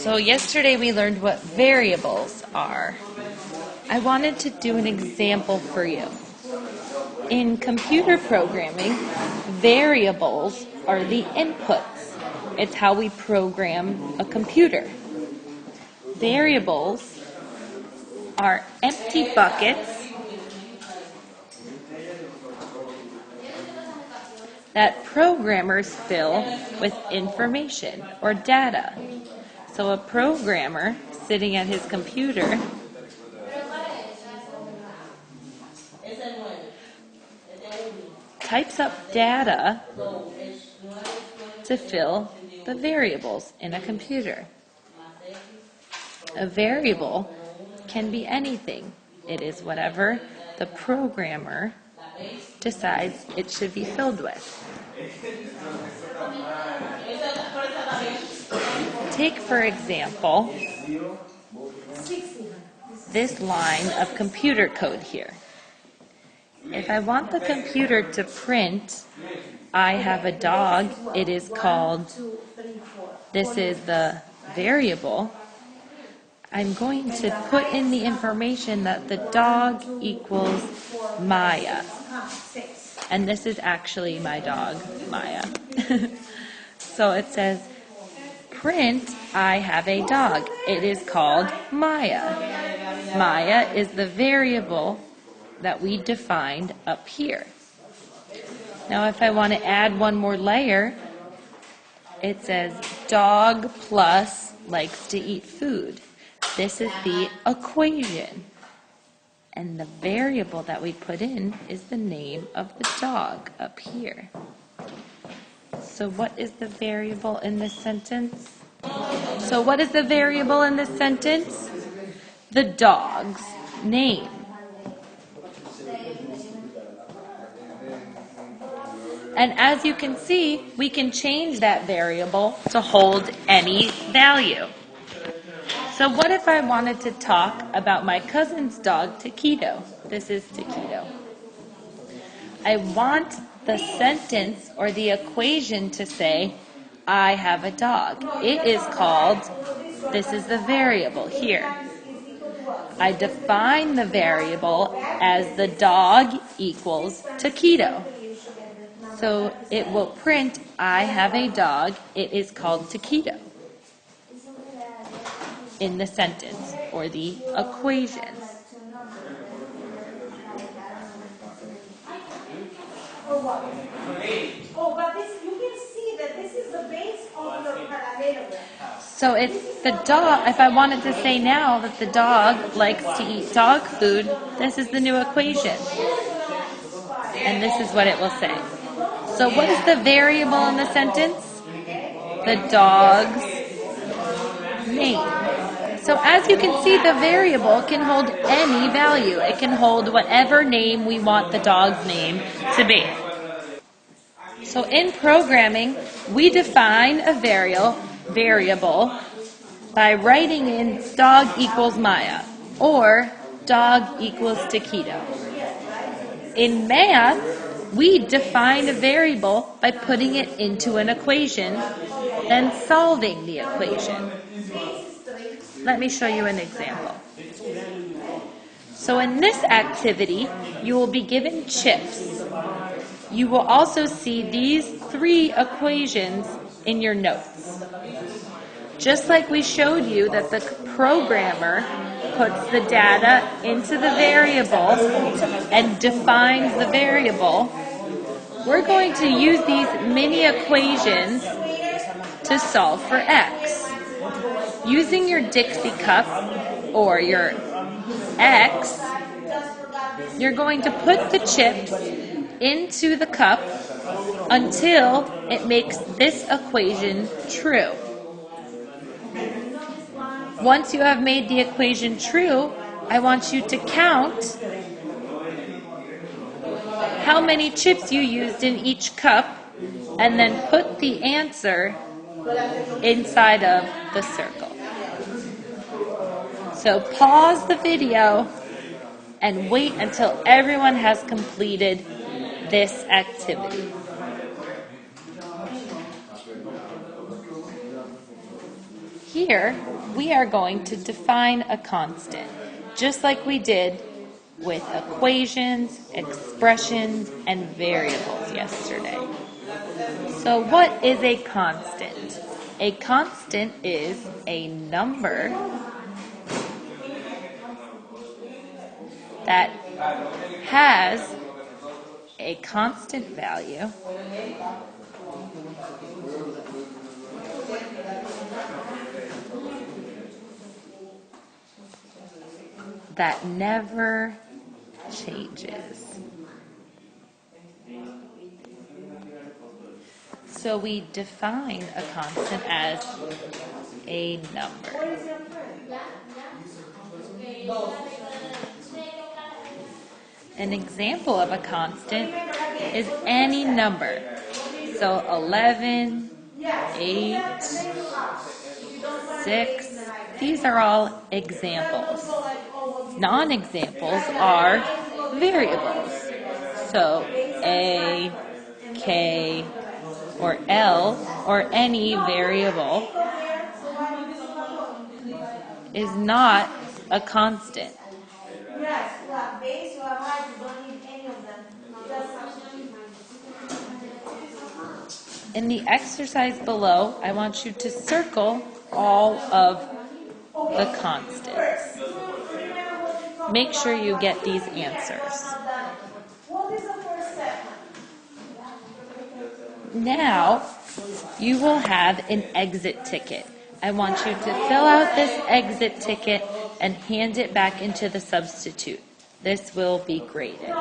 So yesterday we learned what variables are. I wanted to do an example for you. In computer programming, variables are the inputs. It's how we program a computer. Variables are empty buckets that programmers fill with information or data. So a programmer sitting at his computer types up data to fill the variables in a computer. A variable can be anything. It is whatever the programmer decides it should be filled with. Take, for example, this line of computer code here. If I want the computer to print, I have a dog, it is called, this is the variable. I'm going to put in the information that the dog equals Maya. And this is actually my dog, Maya. So it says, print, I have a dog. It is called Maya. Maya is the variable that we defined up here. Now if I want to add one more layer, it says dog plus likes to eat food. This is the equation. And the variable that we put in is the name of the dog up here. So what is the variable in this sentence? So what is the variable in this sentence? The dog's name. And as you can see, we can change that variable to hold any value. So what if I wanted to talk about my cousin's dog, Taquito? This is Taquito. I want the sentence or the equation to say, I have a dog. It is called, this is the variable here. I define the variable as the dog equals Taquito. So it will print, I have a dog, it is called Taquito, in the sentence or the equation. Oh, but this, you can see that this is the base of the parallelogram. So it's the dog, if I wanted to say now that the dog likes to eat dog food, this is the new equation. And this is what it will say. So what is the variable in the sentence? The dog's name. So as you can see, the variable can hold any value. It can hold whatever name we want the dog's name to be. So in programming, we define a variable by writing in dog equals Maya or dog equals Taquito. In math, we define a variable by putting it into an equation, then solving the equation. Let me show you an example. So in this activity, you will be given chips. You will also see these three equations in your notes. Just like we showed you that the programmer puts the data into the variable and defines the variable, we're going to use these mini equations to solve for x. Using your Dixie cup or your x, you're going to put the chips into the cup until it makes this equation true. Once you have made the equation true, I want you to count how many chips you used in each cup and then put the answer inside of the circle. So pause the video and wait until everyone has completed this activity. Here, we are going to define a constant, just like we did with equations, expressions, and variables yesterday. So what is a constant? A constant is a number that has a constant value that never changes. So we define a constant as a number. An example of a constant is any number. So 11, 8, 6, these are all examples. Non-examples are variables. So A, K, or L, or any variable is not a constant. Yes, you have base, you have height, you don't need any of them. In the exercise below, I want you to circle all of the constants. Make sure you get these answers. What is the first step? Now, you will have an exit ticket. I want you to fill out this exit ticket and hand it back into the substitute. This will be graded.